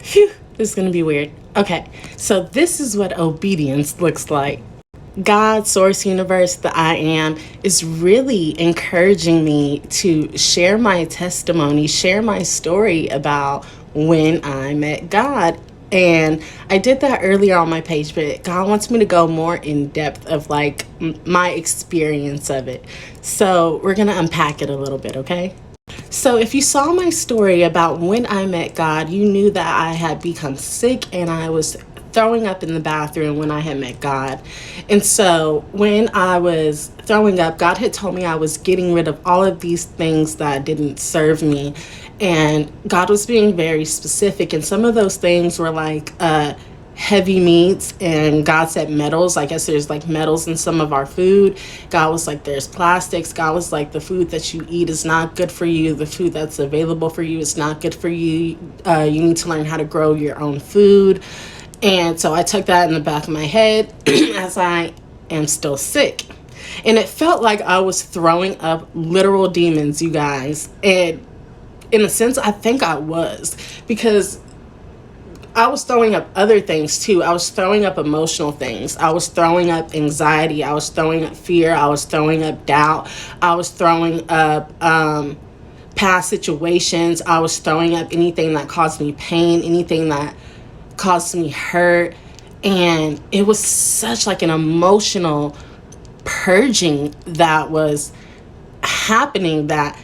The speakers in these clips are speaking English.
Phew, this is going to be weird. Okay, so this is what obedience looks like. God, Source, Universe, the I Am, is really encouraging me to share my testimony, share my story about when I met God. And I did that earlier on my page, but God wants me to go more in depth of like my experience of it. So we're going to unpack it a little bit, okay? So, if you saw my story about when I met God, you knew that I had become sick and I was throwing up in the bathroom when I had met God. And so, when I was throwing up, God had told me I was getting rid of all of these things that didn't serve me. And God was being very specific. And some of those things were like, heavy meats, and God said metals. I guess there's like metals in some of our food. God was like, there's plastics. God was like, the food that you eat is not good for you. The food that's available for you is not good for you. You need to learn how to grow your own food. And so I took that in the back of my head as I am still sick. And it felt like I was throwing up literal demons, you guys. And in a sense, I think I was, because I was throwing up other things too. I was throwing up emotional things. I was throwing up anxiety. I was throwing up fear. I was throwing up doubt. I was throwing up past situations. I was throwing up anything that caused me pain, anything that caused me hurt. And it was such like an emotional purging that was happening that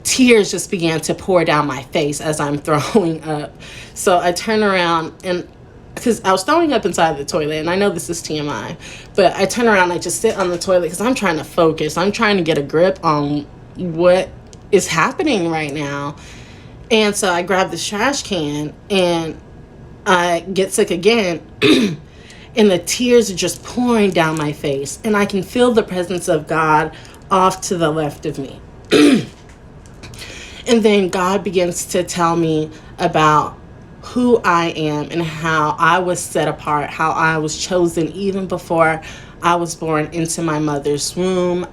tears just began to pour down my face as I'm throwing up. So I turn around, and because I was throwing up inside the toilet, and I know this is TMI, but I turn around, I just sit on the toilet because I'm trying to focus. I'm trying to get a grip on what is happening right now. And so I grab this trash can and I get sick again. And the tears are just pouring down my face, and I can feel the presence of God off to the left of me. And then God begins to tell me about who I am and how I was set apart, how I was chosen even before I was born into my mother's womb,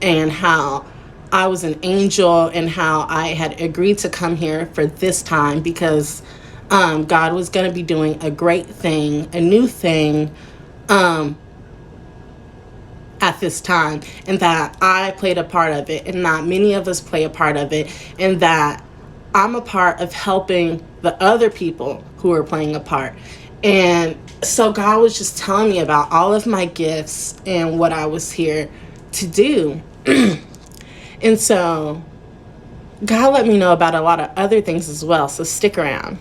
and how I was an angel, and how I had agreed to come here for this time because God was going to be doing a great thing, a new thing, at this time, and that I played a part of it, and that many of us play a part of it, and that I'm a part of helping the other people who are playing a part. And so God was just telling me about all of my gifts and what I was here to do. And so God let me know about a lot of other things as well, so stick around.